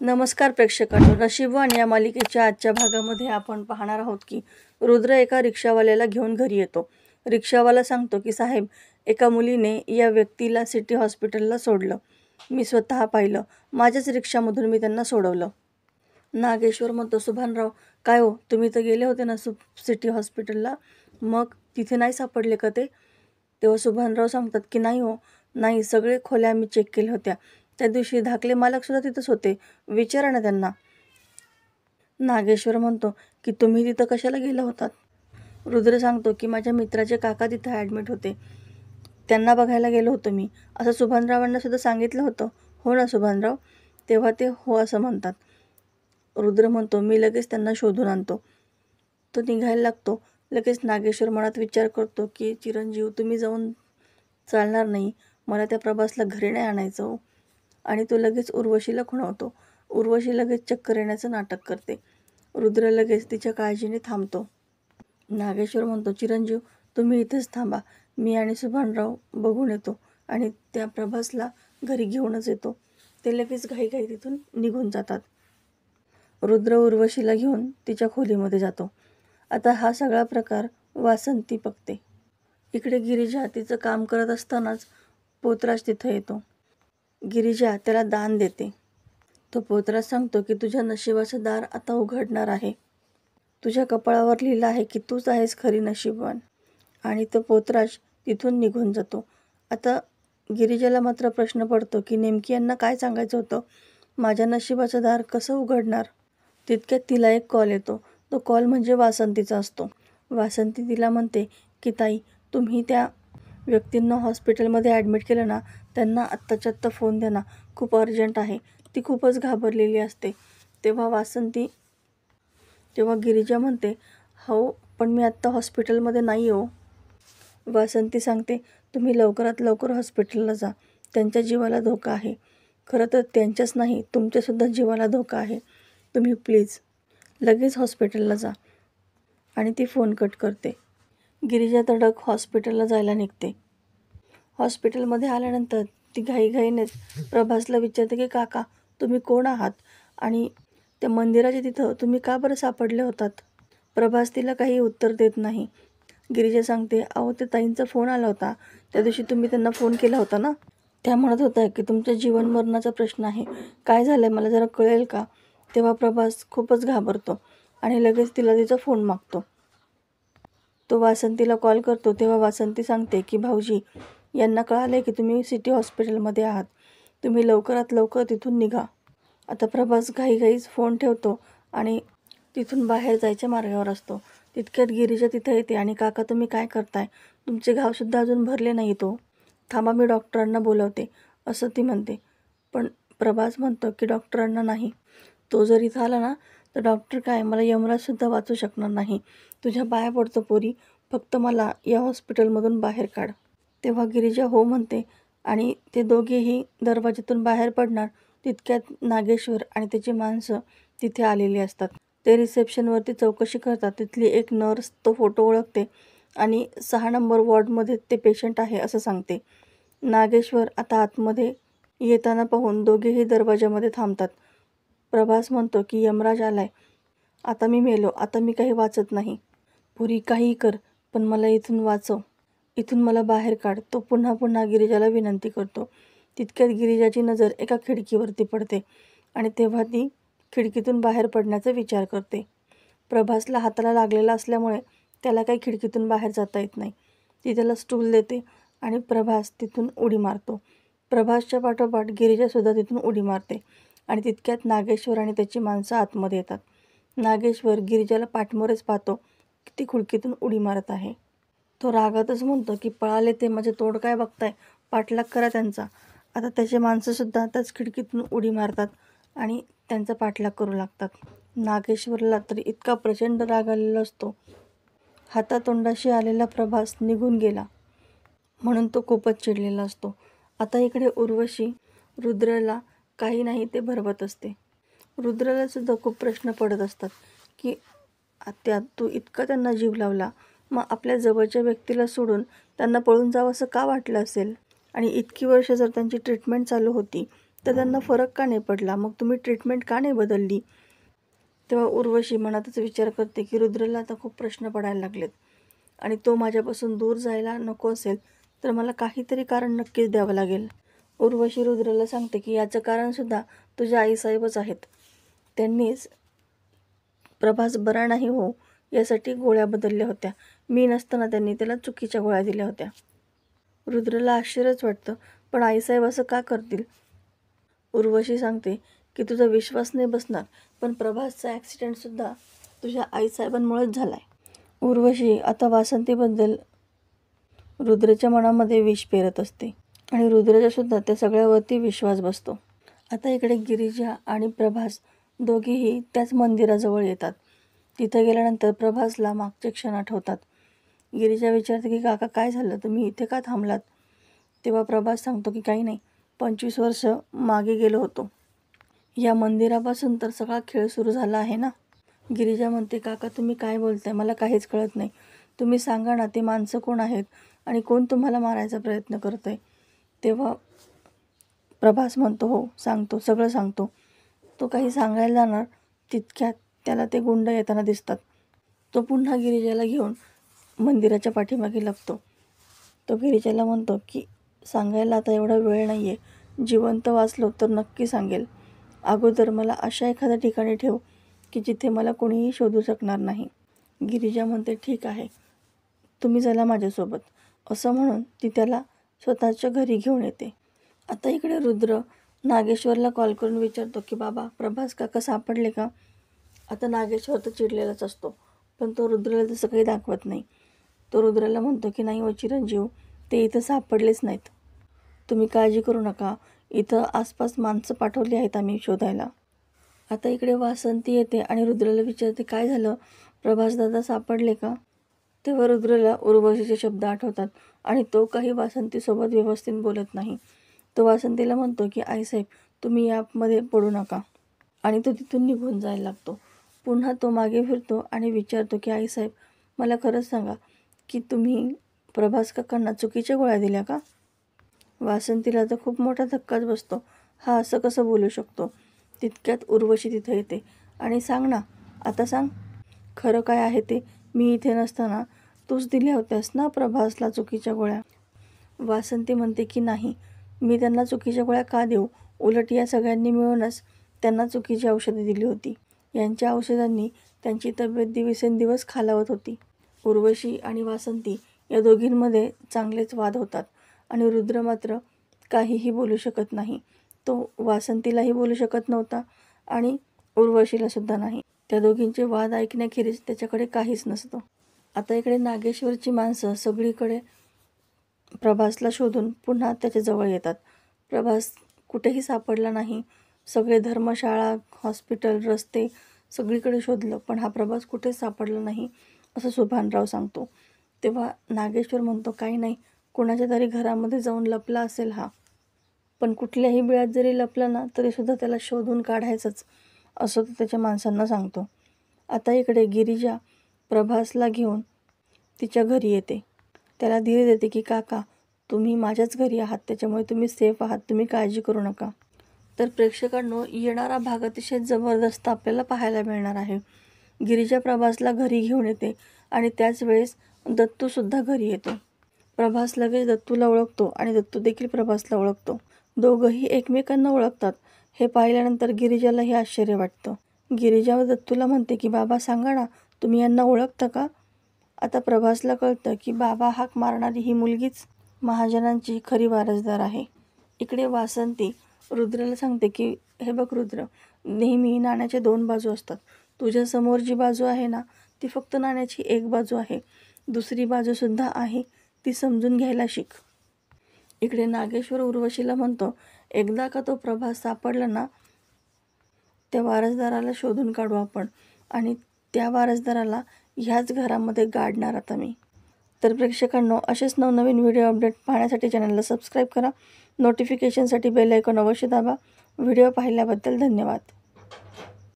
नमस्कार प्रेक्षकांनो, नशीबवान या मालिकेच्या आजच्या भागामध्ये आपण पाहणार आहोत की रुद्र एका रिक्षावाल्याला घेऊन घरी येतो. रिक्षावाला सांगतो की साहेब, एका मुलीने या व्यक्तीला सिटी हॉस्पिटलला सोडलं. मी स्वतः पाहिलं. माझ्याच रिक्षामधून मी त्यांना सोडवलं. नागेश्वर म्हणतो, सुभानराव, काय हो, तुम्ही तर गेले होते ना सिटी हॉस्पिटलला, मग तिथे नाही सापडले का ते? तेव्हा सुभानराव सांगतात की नाही हो, नाही, सगळे खोल्या मी चेक केल्या होत्या. त्या दिवशी धाकले मालकसुद्धा तिथंच होते, विचारा ना त्यांना. नागेश्वर म्हणतो की तुम्ही तिथं कशाला गेला होतात? रुद्र सांगतो की माझ्या मित्राचे काका तिथं ॲडमिट होते, त्यांना बघायला गेलो होतो मी, असं सुभानरावांना सुद्धा सांगितलं होतं. हो ना सुभानराव? तेव्हा ते हो असं म्हणतात. रुद्र म्हणतो, मी लगेच त्यांना शोधून आणतो. तो निघायला लागतो. लगेच नागेश्वर मनात विचार करतो की चिरंजीव, तुम्ही जाऊन चालणार नाही, मला त्या प्रभासला घरी नाही आणायचं हो. आणि तो लगेच उर्वशीला खुणावतो. उर्वशी लगेच चक्कर येण्याचं नाटक करते. रुद्र लगेच तिच्या काळजीने थांबतो. नागेश्वर म्हणतो, चिरंजीव, तुम्ही इथेच थांबा, मी आणि सुभानराव बघून येतो आणि त्या प्रभासला घरी घेऊनच येतो. ते लगेच घाईघाई तिथून निघून जातात. रुद्र उर्वशीला घेऊन तिच्या खोलीमध्ये जातो. आता हा सगळा प्रकार वासंती बघते. इकडे गिरिजा तिचं काम करत असतानाच पोतराज तिथं येतो. गिरिजा त्याला दान देते. तो पोतराज सांगतो की तुझ्या नशिबाचं दार आता उघडणार आहे. तुझ्या कपाळावर लिहिलं आहे की तूच आहेस खरी नशीबवान. आणि तो पोतराज तिथून निघून जातो. आता गिरिजाला मात्र प्रश्न पडतो की नेमकी यांना काय सांगायचं होतं? माझ्या नशिबाचं दार कसं उघडणार? तितक्यात तिला एक कॉल येतो. तो कॉल म्हणजे वासंतीचा असतो. वासंती तिला म्हणते की ताई, तुम्ही त्या व्यक्तींना हॉस्पिटलमध्ये ॲडमिट केलं ना, त्यांना आत्ताच्या आत्ता फोन द्या ना, खूप अर्जंट आहे. ती खूपच घाबरलेली असते. तेव्हा गिरिजा म्हणते, हो, पण मी आत्ता हॉस्पिटलमध्ये नाही हो. वासंती सांगते, तुम्ही लवकरात लवकर हॉस्पिटलला जा, त्यांच्या जीवाला धोका आहे. खरं तर त्यांच्याच नाही, तुमच्यासुद्धा जीवाला धोका आहे. तुम्ही प्लीज लगेच हॉस्पिटलला जा. आणि ती फोन कट करते. गिरिजा तडक हॉस्पिटलला जायला निघते. हॉस्पिटलमध्ये आल्यानंतर ती घाईघाईनेच प्रभासला विचारते की काका, तुम्ही कोण आहात आणि त्या मंदिराच्या तिथं तुम्ही का बरं सापडले होतात? प्रभास तिला काही उत्तर देत नाही. गिरिजा सांगते, अहो, ते ताईंचा फोन आला होता, त्या दिवशी तुम्ही त्यांना फोन केला होता ना, त्या म्हणत होत्या की तुमच्या जीवन मरणाचा प्रश्न आहे, काय झालं आहे मला जरा कळेल का? तेव्हा प्रभास खूपच घाबरतो आणि लगेच तिला तिचा फोन मागतो. तो वासंतीला कॉल करतो. तेव्हा वासंती सांगते की भाऊजी, यांना कळाले की तुम्ही सिटी हॉस्पिटलमध्ये आहात, तुम्ही लवकरात लवकर तिथून निघा. आता प्रभास घाईघाईच फोन ठेवतो आणि तिथून बाहेर जायच्या मार्गावर असतो. तितक्यात गिरिजा तिथं येते आणि काका, तुम्ही काय करताय? तुमचे घावसुद्धा अजून भरले नाही तो. थांबा, मी डॉक्टरांना बोलवते, असं ती म्हणते. पण प्रभास म्हणतो की डॉक्टरांना नाही, तो जर इथं आला ना तर डॉक्टर काय, मला यमराजसुद्धा वाचू शकणार नाही. तुझ्या पाया पडतो पोरी, फक्त मला या हॉस्पिटलमधून बाहेर काढ. तेव्हा गिरिजा हो म्हणते आणि ते दोघेही दरवाजातून बाहेर पडणार. तितक्यात नागेश्वर आणि त्याची माणसं तिथे आलेली असतात. ते रिसेप्शनवरती चौकशी करतात. तिथली एक नर्स तो फोटो ओळखते आणि 6 नंबर वॉर्डमध्ये ते पेशंट आहे असं सांगते. नागेश्वर आता आतमध्ये येताना पाहून दोघेही दरवाजामध्ये थांबतात. प्रभास म्हणतो की यमराज आलाय, आता मी मेलो, आता मी काही वाचत नाही. पुरी काहीही कर, पण मला इथून वाचव, इथून मला बाहेर काढ. तो पुन्हा पुन्हा गिरिजाला विनंती करतो. तितक्यात गिरिजाची नजर एका खिडकीवरती पडते आणि तेव्हा ती खिडकीतून बाहेर पडण्याचा विचार करते. प्रभासला हाताला लागलेला असल्यामुळे त्याला काही खिडकीतून बाहेर जाता येत नाही. ती त्याला स्टूल देते आणि प्रभास तिथून उडी मारतो. प्रभासच्या पाठोपाठ गिरिजासुद्धा तिथून उडी मारते आणि तितक्यात नागेश्वर आणि त्याची माणसं आतमध्ये येतात. नागेश्वर गिरिजाला पाठमोरेच पाहतो की ती खिडकीतून उडी मारत आहे. तो रागातच म्हणतो की पळाले ते, माझे तोड काय बघताय, पाठलाग करा त्यांचा. आता त्याचे माणसंसुद्धा त्याच खिडकीतून उडी मारतात आणि त्यांचा पाठलाग करू लागतात. नागेश्वरला तरी इतका प्रचंड राग आलेला असतो. हातातोंडाशी आलेला प्रभास निघून गेला म्हणून तो खूपच चिडलेला असतो. आता इकडे उर्वशी रुद्रला काही नाही ते भरवत असते. रुद्रला सुद्धा खूप प्रश्न पडत असतात की आत्या, तू इतका त्यांना जीव लावला, मग आपल्या जवळच्या व्यक्तीला सोडून त्यांना पळून जावं असं का वाटलं असेल? आणि इतकी वर्ष जर त्यांची ट्रीटमेंट चालू होती तर त्यांना फरक का नाही पडला? मग तुम्ही ट्रीटमेंट का नाही बदलली? तेव्हा उर्वशी मनातच विचार करते की रुद्रला आता खूप प्रश्न पडायला लागलेत आणि तो माझ्यापासून दूर जायला नको असेल तर मला काहीतरी कारण नक्कीच द्यावं लागेल. उर्वशी रुद्रला सांगते की याचं कारणसुद्धा तुझ्या आईसाहेबच आहेत. त्यांनीच प्रभास बरा नाही हो यासाठी गोळ्या बदलल्या होत्या. मी नसताना त्यांनी त्याला चुकीच्या गोळ्या दिल्या होत्या. रुद्रला आश्चर्यच वाटतं, पण आईसाहेब असं का करतील? उर्वशी सांगते की तुझा विश्वास नाही बसणार, पण प्रभासचा ॲक्सिडेंटसुद्धा तुझ्या आईसाहेबांमुळेच झाला आहे. उर्वशी आता वासंतीबद्दल रुद्रच्या मनामध्ये विष पेरत असते आणि रुद्रचासुद्धा त्या सगळ्यावरती विश्वास बसतो. आता इकडे गिरिजा आणि प्रभास दोघेही त्याच मंदिराजवळ येतात. तिथं गेल्यानंतर प्रभासला मागचे क्षण आठवतात. गिरिजा विचारते की काका काय झालं, तुम्ही इथे का थांबलात? तेव्हा प्रभास सांगतो की काही नाही, 25 वर्ष मागे गेलो होतो. या मंदिरापासून तर सगळा खेळ सुरू झाला आहे ना. गिरिजा म्हणते काका तुम्ही काय बोलताय, मला काहीच कळत नाही. तुम्ही सांगा ना, ते माणसं कोण आहेत आणि कोण तुम्हाला मारायचा प्रयत्न करत आहे? तेव्हा प्रभास म्हणतो हो सांगतो, सगळं सांगतो. तो काही सांगायला जाणार तितक्यात त्याला ते गुंड येताना दिसतात. तो पुन्हा गिरिजाला घेऊन मंदिराच्या पाठीमागे लपतो. तो गिरिजाला म्हणतो की सांगायला आता एवढा वेळ नाही आहे, जिवंत वाचलो तर नक्की सांगेल. अगोदर मला अशा एखाद्या ठिकाणी ठेव की जिथे मला कोणीही शोधू शकणार नाही. गिरिजा म्हणते ठीक आहे, तुम्ही चला माझ्यासोबत. असं म्हणून ती त्याला स्वतःच्या घरी घेऊन येते. आता इकडे रुद्र नागेश्वरला कॉल करून विचारतो की बाबा प्रभास काका सापडले का? आता नागेश्वर तर चिडलेलाच असतो, पण तो रुद्रला तसं काही दाखवत नाही. तो रुद्राला म्हणतो की नाही हो चिरंजीव, ते इथं सापडलेच नाहीत. तुम्ही काळजी करू नका, इथं आसपास माणसं पाठवली आहेत आम्ही शोधायला. आता इकडे वासंती येते आणि रुद्राला विचारते काय झालं, प्रभास दादा सापडले का? तेव्हा रुद्रला उर्वशीचे शब्द आठवतात आणि तो काही वासंतीसोबत व्यवस्थित बोलत नाही. तो वासंतीला म्हणतो की आईसाहेब तुम्ही यामध्ये पडू नका आणि तो तिथून निघून जायला लागतो. पुन्हा तो मागे फिरतो आणि विचारतो की आईसाहेब मला खरंच सांगा की तुम्ही प्रभास काकांना चुकीच्या गोळ्या दिल्या का? वासंतीला तर खूप मोठा धक्काच बसतो. हा असं कसं बोलू शकतो? तितक्यात उर्वशी तिथं येते आणि सांग ना, आता सांग खरं काय आहे ते. मी इथे नसताना तूच दिल्या होत्यास ना प्रभासला चुकीच्या गोळ्या. वासंती म्हणते की नाही, मी त्यांना चुकीच्या गोळ्या का देऊ? उलट या सगळ्यांनी मिळूनच त्यांना चुकीची औषधे दिली होती. यांच्या औषधांनी त्यांची तब्येत दिवसेंदिवस खालावत होती. उर्वशी आणि वासंती या दोघींमध्ये चांगलेच वाद होतात आणि रुद्र मात्र काहीही बोलू शकत नाही. तो वासंतीलाही बोलू शकत नव्हता आणि उर्वशीलासुद्धा नाही. त्या दोघींचे वाद ऐकण्याखेरीज त्याच्याकडे काहीच नसतं. आता इकडे नागेश्वरची माणसं सगळीकडे प्रभासला शोधून पुन्हा त्याच्याजवळ येतात. प्रभास कुठेही सापडला नाही. सगळे धर्मशाळा, हॉस्पिटल, रस्ते सगळीकडे शोधलं, पण हा प्रभास कुठेच सापडला नाही असं सुभानराव सांगतो. तेव्हा नागेश्वर म्हणतो काही नाही, कोणाच्या तरी घरामध्ये जाऊन लपला असेल हा. पण कुठल्याही बिळात जरी लपला ना तरीसुद्धा त्याला शोधून काढायचंच असं तो त्याच्या माणसांना सांगतो. आता इकडे गिरिजा प्रभासला घेऊन तिच्या घरी येते. त्याला धीर देते की काका तुम्ही माझ्याच घरी आहात, त्याच्यामुळे तुम्ही सेफ आहात, तुम्ही काळजी करू नका. तर प्रेक्षकांनो येणारा भाग अतिशय जबरदस्त आपल्याला पाहायला मिळणार आहे. गिरिजा प्रभासला घरी घेऊन येते आणि त्याच वेळेस दत्तूसुद्धा घरी येतो. प्रभास लगेच दत्तूला ओळखतो आणि दत्तू देखील प्रभासला ओळखतो. दोघंही एकमेकांना ओळखतात. हे पाहिल्यानंतर गिरिजालाही आश्चर्य वाटतं. गिरिजा व दत्तूला म्हणते की बाबा सांगा ना, तुम्ही यांना ओळखता का? आता प्रभासला कळतं की बाबा हाक मारणारी ही मुलगीच महाजनांची खरी वारसदार आहे. इकडे वासंती रुद्राला सांगते की हे बघ रुद्र, नेहमी नाण्याच्या 2 बाजू असतात. तुझ्यासमोर जी बाजू आहे ना ती फक्त नाण्याची एक बाजू आहे, दुसरी बाजूसुद्धा आहे, ती समजून घ्यायला शिक. इकडे नागेश्वर उर्वशीला म्हणतो एकदा का तो प्रभास सापडला ना त्या वारसदाराला शोधून काढू आपण आणि त्या वारसदाराला ह्याच घरामध्ये गाडणार आता मी. तर प्रेक्षकांनो असेच नवनवीन व्हिडिओ अपडेट पाहण्यासाठी चॅनलला सबस्क्राईब करा. नोटिफिकेशनसाठी बेल आयकॉन अवश्य दाबा. व्हिडिओ पाहिल्याबद्दल धन्यवाद.